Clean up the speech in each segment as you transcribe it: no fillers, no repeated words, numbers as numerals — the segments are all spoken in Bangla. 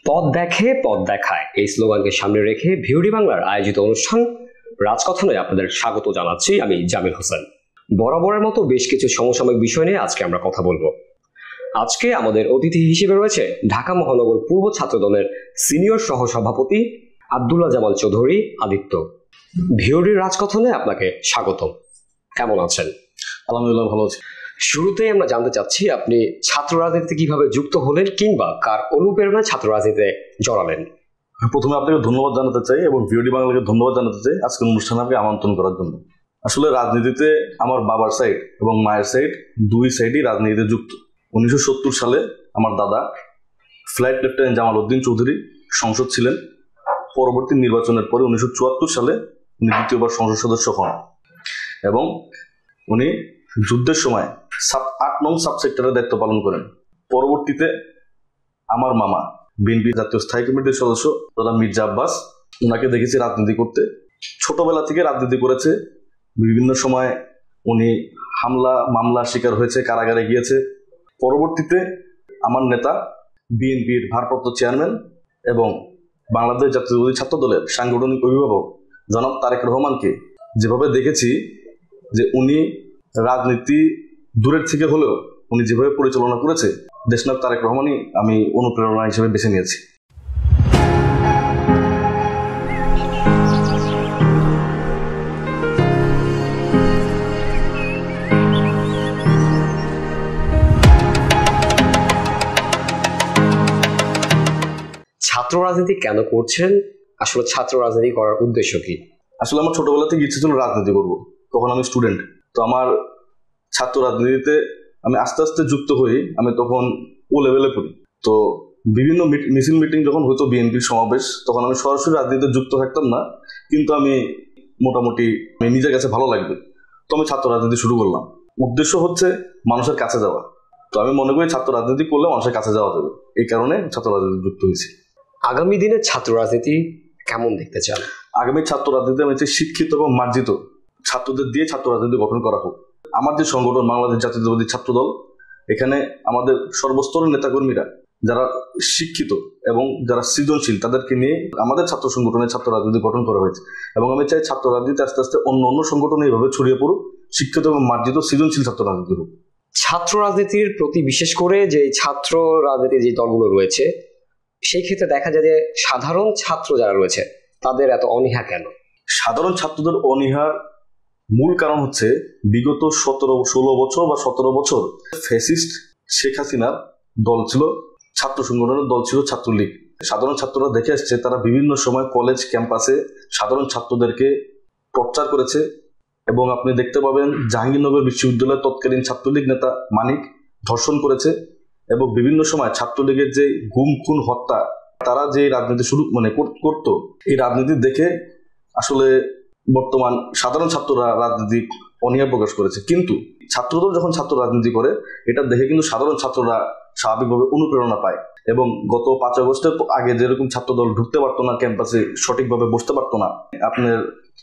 পথ দেখে পথ দেখায় এই স্লোগানকে সামনে রেখে ভিওডি বাংলার আয়োজিত অনুষ্ঠান রাজকথনে আপনাদের স্বাগত জানাচ্ছি। আমি জামিল হোসেন। বরাবরের মতো বেশ কিছু সমসাময়িক বিষয় নিয়ে আজকে আমরা কথা বলবো। আজকে আমাদের অতিথি হিসেবে রয়েছে ঢাকা মহানগর পূর্ব ছাত্র দলের সিনিয়র সহসভাপতি আব্দুল্লাহ জামাল চৌধুরী আদিত্য। ভিওডির রাজকথনে আপনাকে স্বাগতম। কেমন আছেন? আলহামদুলিল্লাহ, ভালো আছি। শুরুতেই আমরা জানতে চাচ্ছি আপনি ছাত্র রাজনীতিতে কিভাবে যুক্ত হলেন কিংবা কার অনুপ্রেরণায় ছাত্র রাজনীতিতে জড়ালেন? প্রথমে আপনাকে ধন্যবাদ জানাতে চাই এবং ভিওডি বাংলাকে ধন্যবাদ জানাতে চাই আজকের অনুষ্ঠানে আমাকে আমন্ত্রণ করার জন্য। আসলে রাজনীতিতে আমার বাবার সাইড এবং মায়ের সাইড দুই সাইডই রাজনীতিতে যুক্ত। 1970 সালে আমার দাদা ফ্লাইট লেফটেন্যান্ট জামাল উদ্দিন চৌধুরী সংসদ ছিলেন। পরবর্তী নির্বাচনের পরে 1974 সালে উনি দ্বিতীয়বার সংসদ সদস্য হন এবং উনি যুদ্ধের সময় 8 নং সাবসেক্টরের দায়িত্ব পালন করেন। পরবর্তীতে আমার মামা বিএনপি জাতীয় স্থায়ী কমিটির সদস্য দাদা মির্জা আব্বাস, ওনাকে দেখেছি রাজনীতি করতে। ছোটবেলা থেকে রাজনীতি করেছে। বিভিন্ন সময় উনি হামলা মামলার শিকার হয়েছে, কারাগারে গিয়েছে। পরবর্তীতে আমার নেতা বিএনপির ভারপ্রাপ্ত চেয়ারম্যান এবং বাংলাদেশ জাতীয়তাবাদী ছাত্র দলের সাংগঠনিক অভিভাবক জনাব তারেক রহমানকে যেভাবে দেখেছি যে উনি রাজনীতি দূরের থেকে হলেও উনি যেভাবে পরিচালনা করেছে, দেশনায়ক তারেক রহমানই আমি অনুপ্রেরণা হিসেবে বেছে নিয়েছি। ছাত্র রাজনীতি কেন করছেন? আসলে ছাত্র রাজনীতি করার উদ্দেশ্য কি? আসলে আমার ছোটবেলা থেকে ইচ্ছে ছিল রাজনীতি করবো। তখন আমি স্টুডেন্ট, তো আমার ছাত্র রাজনীতিতে আমি আস্তে আস্তে যুক্ত হই। আমি তখন ও লেভেলে পড়ি। তো বিভিন্ন মিছিল মিটিং যখন হতো, বিএনপির সমাবেশ, তখন আমি সরাসরি রাজনীতিতে যুক্ত থাকতাম না, কিন্তু আমি মোটামুটি নিজের কাছে ভালো লাগবে, তো আমি ছাত্র রাজনীতি শুরু করলাম। উদ্দেশ্য হচ্ছে মানুষের কাছে যাওয়া। তো আমি মনে করি ছাত্র রাজনীতি করলে মানুষের কাছে যাওয়া যাবে, এই কারণে ছাত্র রাজনীতি যুক্ত হয়েছি। আগামী দিনে ছাত্র রাজনীতি কেমন দেখতে চান? আগামী ছাত্র রাজনীতি আমি চাই শিক্ষিত এবং মার্জিত ছাত্রদের দিয়ে ছাত্র রাজনীতি গঠন করা হোক। আমার যে সংগঠন বাংলাদেশ জাতীয়তাবাদী ছাত্র দল, এখানে আমাদের সর্বস্তরের নেতাকর্মীরা যারা শিক্ষিত এবং যারা সৃজনশীল, তাদেরকে নিয়ে আমাদের ছাত্র সংগঠনের ছাত্র রাজনীতি গঠন করা হয়েছে এবং আমি চাই ছাত্র রাজনীতি আস্তে আস্তে অন্য অন্য সংগঠনে এইভাবে ছড়িয়ে পড়ুক, শিক্ষিত এবং মার্জিত সৃজনশীল ছাত্র রাজনীতি হোক। ছাত্র রাজনীতির প্রতি বিশেষ করে যে ছাত্র রাজনীতির যে দলগুলো রয়েছে, সেই ক্ষেত্রে দেখা যায় যে সাধারণ ছাত্র যারা রয়েছে তাদের এত অনীহা কেন? সাধারণ ছাত্রদের অনীহার মূল কারণ হচ্ছে বিগত 16 বছর বা 17 বছর ফ্যাসিস্ট শেখ হাসিনার দল ছিল, ছাত্র সংগঠনের দল ছিল ছাত্রলীগ। সাধারণ ছাত্ররা দেখে আসছে তারা বিভিন্ন সময় কলেজ ক্যাম্পাসে সাধারণ ছাত্রদেরকে টর্চার করেছে এবং আপনি দেখতে পাবেন জাহাঙ্গীরনগর বিশ্ববিদ্যালয়ের তৎকালীন ছাত্রলীগ নেতা মানিক ধর্ষণ করেছে এবং বিভিন্ন সময় ছাত্রলীগের যে গুম খুন হত্যা, তারা যে রাজনীতি শুরু করতো, এই রাজনীতি দেখে আসলে বর্তমান সাধারণ ছাত্ররা রাজনীতি অনীহা প্রকাশ করেছে। কিন্তু ছাত্রদল যখন ছাত্র রাজনীতি করে, এটা দেখে কিন্তু সাধারণ ছাত্ররা স্বাভাবিকভাবে অনুপ্রেরণা পায় এবং গত 5 আগস্টের আগে যেরকম ছাত্রদল ঢুকতে পারতো না ক্যাম্পাসে, সঠিকভাবে বসতে পারতো না, আপনার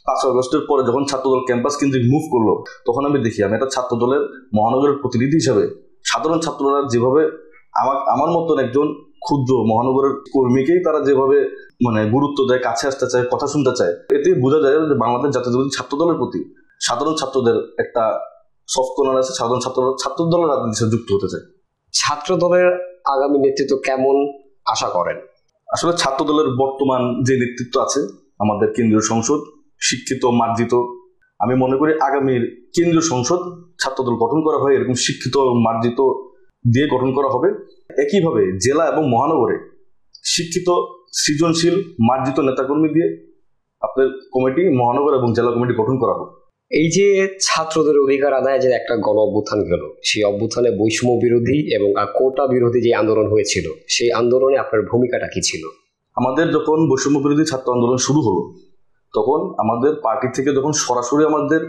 5 আগস্টের পরে যখন ছাত্রদল ক্যাম্পাস কেন্দ্রিক মুভ করলো, তখন আমি দেখি, আমি একটা ছাত্রদলের মহানগরের প্রতিনিধি হিসাবে সাধারণ ছাত্ররা যেভাবে আমার মতন একজন ক্ষুদ্র মহানগরের কর্মীকেই তারা যেভাবে গুরুত্ব দেয়, কাছে আসতে চায়, কথা শুনতে চায়, এতে বোঝা যায় যে বাংলাদেশ জাতীয়তাবাদী ছাত্র দলের প্রতি সাধারণ ছাত্রদের একটা সফট কর্নার আছে। সাধারণ ছাত্ররা ছাত্র দলের রাজনীতির সাথে যুক্ত হতে চায়। ছাত্র দলের আগামী নেতৃত্ব কেমন আশা করেন? আসলে ছাত্র দলের বর্তমান যে নেতৃত্ব আছে, আমাদের কেন্দ্রীয় সংসদ শিক্ষিত মার্জিত, আমি মনে করি আগামীর কেন্দ্রীয় সংসদ ছাত্রদল গঠন করা হয় এরকম শিক্ষিত মার্জিত দিয়ে গঠন করা হবে। একইভাবে জেলা এবং মহানগরে শিক্ষিত সৃজনশীল মার্জিত নেতাকর্মী দিয়ে আপনার কমিটি, মহানগর এবং জেলা কমিটি গঠন করা হবে। এই যে ছাত্রদের অধিকার আদায় যে একটা গণ অভ্যুত্থান গেল, সেই অভ্যুত্থানে বৈষম্য বিরোধী এবং কোটা বিরোধী যে আন্দোলন হয়েছিল, সেই আন্দোলনে আপনার ভূমিকাটা কি ছিল? আমাদের যখন বৈষম্য বিরোধী ছাত্র আন্দোলন শুরু হলো, তখন আমাদের পার্টি থেকে যখন সরাসরি আমাদের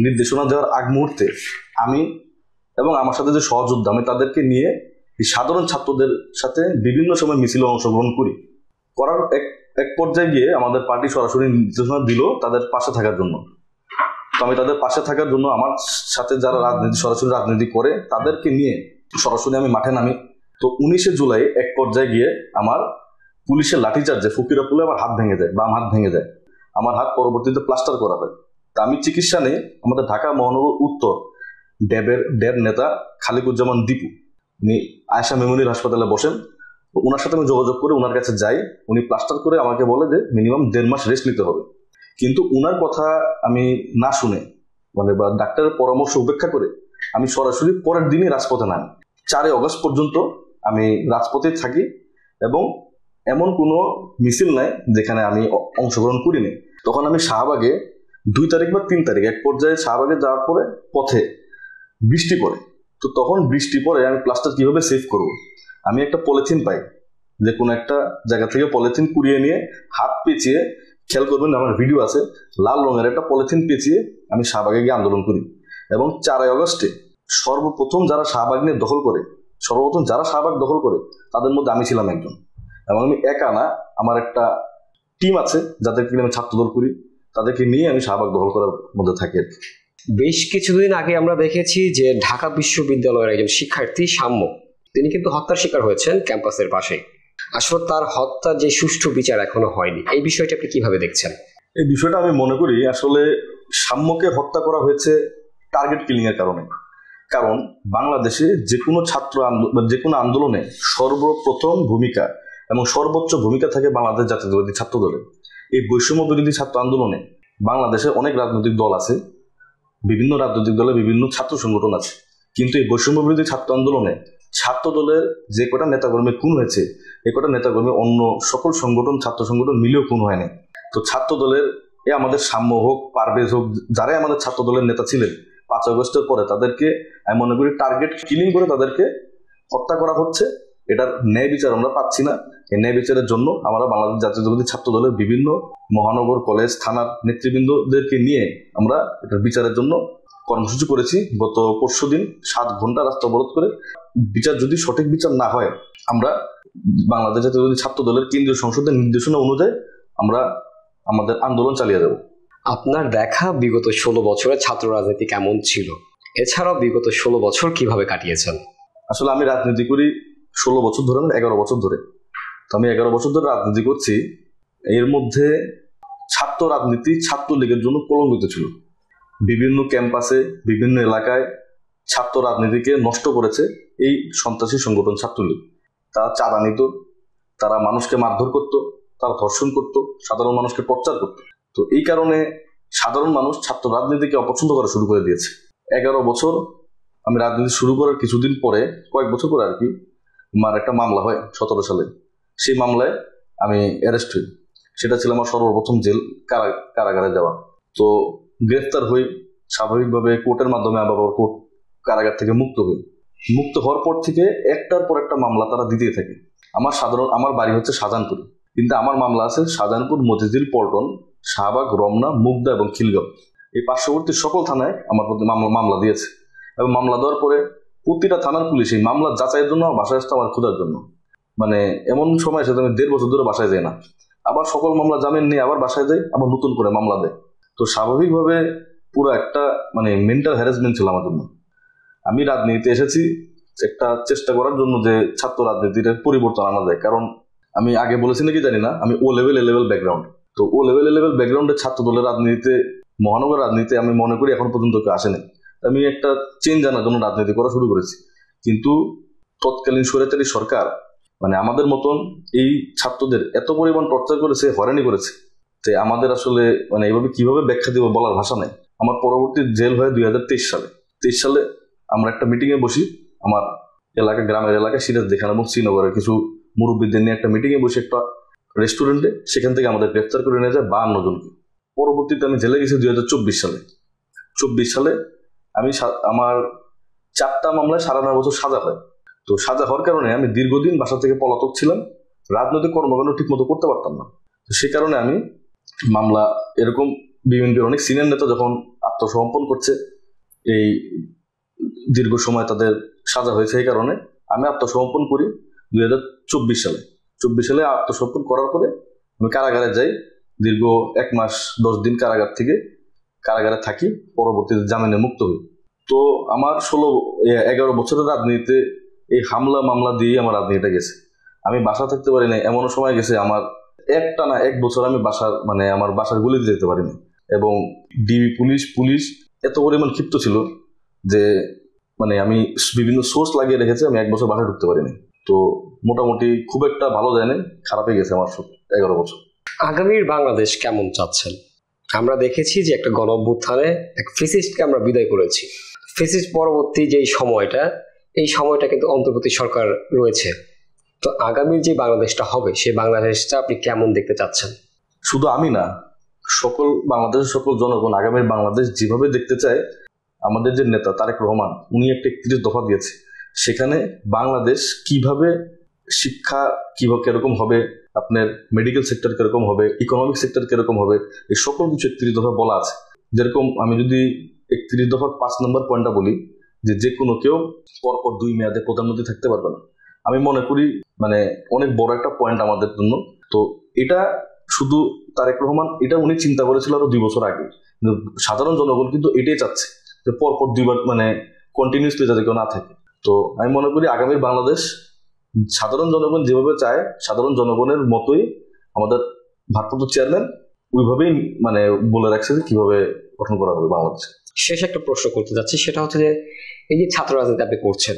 নির্দেশনা দেওয়ার আগ মুহূর্তে আমি এবং আমার সাথে যে সহযোদ্ধা, আমি তাদেরকে নিয়ে এই সাধারণ ছাত্রদের সাথে বিভিন্ন সময় মিছিলে অংশগ্রহণ করার এক পর্যায়ে গিয়ে আমাদের পার্টি সরাসরি নির্দেশনা দিল তাদের পাশে থাকার জন্য। তো আমি তাদের পাশে থাকার জন্য আমার সাথে যারা সরাসরি রাজনীতি করে তাদেরকে নিয়ে সরাসরি আমি মাঠে নামি। তো 19শে জুলাই এক পর্যায়ে গিয়ে আমার পুলিশের লাঠিচার্জে ফকিরা পুলে আমার হাত ভেঙে যায়, বাম হাত ভেঙে যায়। আমার হাত পরবর্তীতে প্লাস্টার করা হয়। তা আমি চিকিৎসা নেই আমাদের ঢাকা মহানগর উত্তর ড্যাব নেতা খালিকুজ্জামান দীপু, উনি আয়েশা মেমোরিয়াল হাসপাতালে বসেন। ওনার সাথে আমি যোগাযোগ করে ওনার কাছে যাই। উনি প্লাস্টার করে আমাকে বলে যে মিনিমাম 1.5 মাস রেস্ট নিতে হবে। কিন্তু উনার কথা আমি না শুনে বা ডাক্তারের পরামর্শ উপেক্ষা করে আমি সরাসরি পরের দিনই রাজপথে নামি। 4 অগস্ট পর্যন্ত আমি রাজপথে থাকি এবং এমন কোনো মিছিল নাই যেখানে আমি অংশগ্রহণ করিনি। তখন আমি শাহবাগে 2 তারিখ বা 3 তারিখ এক পর্যায়ে শাহবাগে যাওয়ার পরে পথে বৃষ্টি পড়ে। তো তখন বৃষ্টি পড়ে আমি প্লাস্টার কিভাবে সেভ করব, আমি একটা পলিথিন পাই, যে কোনো একটা জায়গা থেকে পলিথিন কুড়িয়ে নিয়ে হাত পেঁচিয়ে, খেয়াল করবেন আমার ভিডিও আছে, লাল রঙের একটা পলিথিন পেঁচিয়ে আমি শাহবাগে গিয়ে আন্দোলন করি। এবং 4 আগস্টে সর্বপ্রথম যারা শাহবাগ দখল করে তাদের মধ্যে আমি ছিলাম একজন। এবং আমি একা না, আমার একটা টিম আছে যাদেরকে আমি ছাত্রদল করি, তাদেরকে নিয়ে আমি শাহবাগ দখল করার মধ্যে থাকি। বেশ কিছুদিন আগে আমরা দেখেছি যে ঢাকা বিশ্ববিদ্যালয়ের একজন শিক্ষার্থী সাম্য, তিনি কিন্তু হত্যার শিকার হয়েছেন ক্যাম্পাসের পাশে। আসলে তার হত্যার যে সুষ্ঠু বিচার এখনো হয়নি, এই বিষয়টা আপনি কিভাবে দেখছেন? এই বিষয়টা আমি মনে করি আসলে সাম্যকে হত্যা করা হয়েছে টার্গেট কিলিং এর কারণে। কারণ বাংলাদেশে যে কোনো আন্দোলনে সর্বপ্রথম ভূমিকা এবং সর্বোচ্চ ভূমিকা থাকে বাংলাদেশ জাতীয়তাবাদী ছাত্র দলের। এই বৈষম্য বিরোধী ছাত্র আন্দোলনে বাংলাদেশে অনেক রাজনৈতিক দল আছে, বিভিন্ন রাজনৈতিক দলে বিভিন্ন ছাত্র সংগঠন আছে, কিন্তু এই বৈষম্য বিরোধী ছাত্র আন্দোলনে ছাত্র দলের যে কটা নেতাকর্মী খুন হয়েছে, এই কটা নেতাকর্মী অন্য সকল ছাত্র সংগঠন মিলেও খুন হয়নি। তো ছাত্র দলের আমাদের সাম্য হোক, পারভেজ হোক, যারাই আমাদের ছাত্র দলের নেতা ছিলেন, 5 আগস্টের পরে তাদেরকে আমি মনে করি টার্গেট কিলিং করে তাদেরকে হত্যা করা হচ্ছে। এটার ন্যায় বিচার আমরা পাচ্ছি না। এই ন্যায় বিচারের জন্য আমরা বাংলাদেশ জাতীয়তাবাদী ছাত্র দলের বিভিন্ন মহানগর, কলেজ, থানার নেতৃবৃন্দদেরকে নিয়ে আমরা এটার বিচারের জন্য কর্মসূচি করেছি। গত পরশুদিন 7 ঘন্টা রাস্তা অবরোধ করে বিচার যদি সঠিক বিচার না হয়, আমরা বাংলাদেশ জাতীয়তাবাদী ছাত্র দলের কেন্দ্রীয় সংসদের নির্দেশনা অনুযায়ী আমরা আমাদের আন্দোলন চালিয়ে যাব। আপনার দেখা বিগত 16 বছরের ছাত্র রাজনীতি কেমন ছিল? এছাড়াও বিগত 16 বছর কিভাবে কাটিয়েছেন? আসলে আমি রাজনীতি করি 16 বছর ধরে, 11 বছর ধরে। তো আমি 11 বছর ধরে রাজনীতি করছি। এর মধ্যে ছাত্র রাজনীতি ছাত্রলীগের জন্য কলঙ্কিত ছিল। বিভিন্ন ক্যাম্পাসে, বিভিন্ন এলাকায় ছাত্র রাজনীতিকে নষ্ট করেছে এই সন্ত্রাসী সংগঠন ছাত্রলীগ। তারা চাঁদা নিত, তারা মানুষকে মারধর করত, তারা ধর্ষণ করত, সাধারণ মানুষকে টর্চার করত। তো এই কারণে সাধারণ মানুষ ছাত্র রাজনীতিকে অপছন্দ করা শুরু করে দিয়েছে। 11 বছর আমি রাজনীতি শুরু করার কিছুদিন পরে, কয়েক বছর পরে আর কি, আমার একটা মামলা হয় 17 সালে। সেই মামলায় আমি অ্যারেস্ট হই। সেটা ছিল আমার সর্বপ্রথম জেল, কারাগারে যাওয়া। তো গ্রেফতার হই, স্বাভাবিকভাবে কোর্টের মাধ্যমে আবার কোর্ট কারাগার থেকে মুক্ত হই। মুক্ত হওয়ার পর থেকে একটার পর একটা মামলা তারা দিতেই থাকে। আমার বাড়ি হচ্ছে শাহজাহানপুর, কিন্তু আমার মামলা আছে শাহজাহানপুর, মতিঝিল, পল্টন, শাহবাগ, রমনা, মুগদা এবং খিলগাঁও। এই পার্শ্ববর্তী সকল থানায় আমার প্রতি মামলা দিয়েছে। এবং মামলা দেওয়ার পরে প্রতিটা থানার পুলিশ এই মামলা যাচাইয়ের জন্য আমার বাসায় আসতো, আমার খোঁজার জন্য। মানে এমন সময় এসে আমি 1.5 বছর ধরে বাসায় যাই না। আবার সকল মামলা জামিন নিয়ে আবার বাসায় যাই, আবার নতুন করে মামলা দেয়। তো স্বাভাবিকভাবে পুরো একটা মেন্টাল হ্যারাসমেন্ট ছিল আমার জন্য। আমি রাজনীতিতে এসেছি একটা চেষ্টা করার জন্য যে ছাত্র রাজনীতির পরিবর্তন আনা যায়। কারণ আমি আগে বলেছি নাকি জানি না, আমি ও লেভেল ব্যাকগ্রাউন্ড। তো ও লেভেল ব্যাকগ্রাউন্ডে ছাত্র দলের রাজনীতিতে, মহানগর রাজনীতিতে আমি মনে করি এখন পর্যন্ত কেউ আসেনি। আমি একটা চেঞ্জ আনার জন্য রাজনীতি করা শুরু করেছি। কিন্তু তৎকালীন স্বৈরাচারী সরকার আমাদের মতন এই ছাত্রদের এত পরিমাণ টর্চার করেছে, হয়রানি করেছে, যে আমাদের আসলে এইভাবে কিভাবে ব্যাখ্যা দিব বলার ভাষা নাই। আমার পরবর্তী জেল হয় 2023 সালে। 23 সালে আমরা একটা মিটিংয়ে বসি, আমার গ্রামের এলাকা সিরাজদিখান এবং শ্রীনগরের কিছু মুরব্বীদের নিয়ে একটা মিটিংয়ে বসে একটা রেস্টুরেন্টে। সেখান থেকে আমাদের গ্রেফতার করে নিয়ে যায় 52 জনকে। পরবর্তীতে আমি জেলে গেছি 2024 সালে। 24 সালে আমার 4টা মামলায় 9.5 বছর সাজা হয়। তো সাজা হওয়ার কারণে আমি দীর্ঘদিন বাসা থেকে পলাতক ছিলাম, রাজনৈতিক কর্মকাণ্ড ঠিক মতো করতে পারতাম না। তো সে কারণে আমি মামলা, এরকম বিএনপির অনেক সিনিয়র নেতা যখন আত্মসমর্পণ করছে, এই দীর্ঘ সময় তাদের সাজা হয়েছে, এই কারণে আমি আত্মসমর্পণ করি 2024 সালে। 24 সালে আত্মসমর্পণ করার পরে আমি কারাগারে যাই। দীর্ঘ 1 মাস 10 দিন কারাগারে থাকি, পরবর্তীতে জামিনে মুক্ত হই। তো আমার 11 বছরের রাজনীতিতে এই হামলা মামলা দিয়ে আমার রাজনীতিটা গেছে। আমি বাসা থাকতে পারি না, এমনও সময় গেছে আমার একটা না এক বছর আমি আমার বাসার গলিতে যেতে পারিনি। এবং ডিবি পুলিশ এত পরিমাণ ক্ষিপ্ত ছিল যে আমি বিভিন্ন সোর্স লাগিয়ে রেখেছি, আমি এক বছর বাসায় ঢুকতে পারিনি। তো মোটামুটি খুব একটা ভালো যায় না, খারাপই গেছে আমার 11 বছর। আগামীর বাংলাদেশ কেমন চাচ্ছেন? আমরা দেখেছি যে একটা গণ অভ্যুত্থানে এক ফ্যাসিস্টকে আমরা বিদায় করেছি। ফ্যাসিস্ট পরবর্তী যে এই সময়টা কিন্তু অন্তর্বর্তী সরকার রয়েছে। তো আগামীর যে বাংলাদেশটা হবে সেই বাংলাদেশটা আপনি কেমন দেখতে চাচ্ছেন? শুধু আমি না, বাংলাদেশের সকল জনগণ আগামীর বাংলাদেশ যেভাবে দেখতে চায়। আমাদের যে নেতা তারেক রহমান, উনি একটা 31 দফা দিয়েছে, সেখানে বাংলাদেশ কিভাবে শিক্ষা কিরকম হবে, আপনার মেডিকেল সেক্টর কিরকম হবে, ইকোনমিক সেক্টর কিরকম হবে, এই সকল কিছু 31 দফা বলা আছে। যেরকম আমি যদি 31 দফার 5 নম্বর পয়েন্টটা বলি, যে কোনো কেউ পরপর 2 মেয়াদে প্রধানমন্ত্রী থাকতে পারবে না। আমি মনে করি অনেক বড় একটা পয়েন্ট আমাদের জন্য। তো এটা শুধু তারেক রহমান, এটা উনি চিন্তা করেছিল আরো 2 বছর আগে, কিন্তু সাধারণ জনগণ কিন্তু এটাই চাচ্ছে যে পরপর 2বার কন্টিনিউসলি যাতে কেউ না থাকে। তো আমি মনে করি আগামীর বাংলাদেশ সাধারণ জনগণ যেভাবে চায়, সাধারণ জনগণের মতোই আমাদের ভারপ্রাপ্ত চেয়ারম্যান ওইভাবেই বলে রাখছে যে কিভাবে গঠন করা হবে বাংলাদেশ। শেষ একটা প্রশ্ন করতে যাচ্ছি, সেটা হচ্ছে যে এই যে ছাত্র রাজনীতি আপনি করছেন,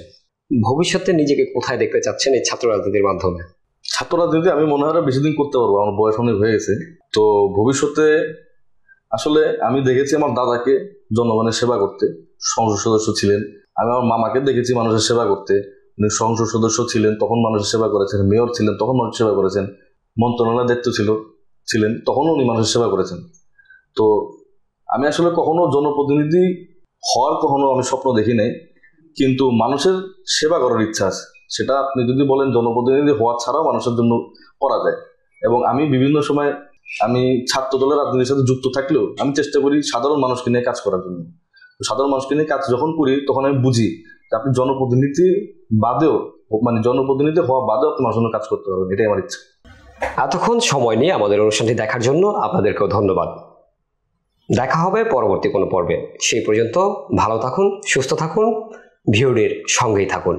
ভবিষ্যতে নিজেকে কোথায় দেখতে চাচ্ছেন এই ছাত্র রাজনীতির মাধ্যমে? ছাত্র রাজনীতি আমি মনে হয় বেশি দিন করতে পারবো, আমার বয়স অনেক হয়ে গেছে। তো ভবিষ্যতে আসলে আমি দেখেছি আমার দাদাকে জনগণের সেবা করতে, সংসদ সদস্য ছিলেন। আমি আমার মামাকে দেখেছি মানুষের সেবা করতে, উনি সংসদ সদস্য ছিলেন তখন মানুষের সেবা করেছেন, মেয়র ছিলেন তখন মানুষের সেবা করেছেন, মন্ত্রণালয়ের দায়িত্ব ছিলেন তখনও উনি মানুষের সেবা করেছেন। তো আমি আসলে কখনো জনপ্রতিনিধি হওয়ার আমি স্বপ্ন দেখি নাই, কিন্তু মানুষের সেবা করার ইচ্ছা আছে। সেটা আপনি যদি বলেন জনপ্রতিনিধি হওয়া ছাড়াও মানুষের জন্য করা যায়। এবং আমি বিভিন্ন সময় আমি ছাত্র দলের রাজনীতির সাথে যুক্ত থাকলেও আমি চেষ্টা করি সাধারণ মানুষকে নিয়ে কাজ করার জন্য। সাধারণ মানুষকে নিয়ে কাজ যখন করি তখন আমি বুঝি যে আপনি জনপ্রতিনিধি হওয়া বাদেও আপনি মানুষের জন্য কাজ করতে পারবেন, এটাই আমার ইচ্ছা। এতক্ষণ সময় নিয়ে আমাদের অনুষ্ঠানটি দেখার জন্য আপনাদেরকেও ধন্যবাদ। দেখা হবে পরবর্তী কোনো পর্বে। সেই পর্যন্ত ভালো থাকুন, সুস্থ থাকুন, ভিউডের সঙ্গেই থাকুন।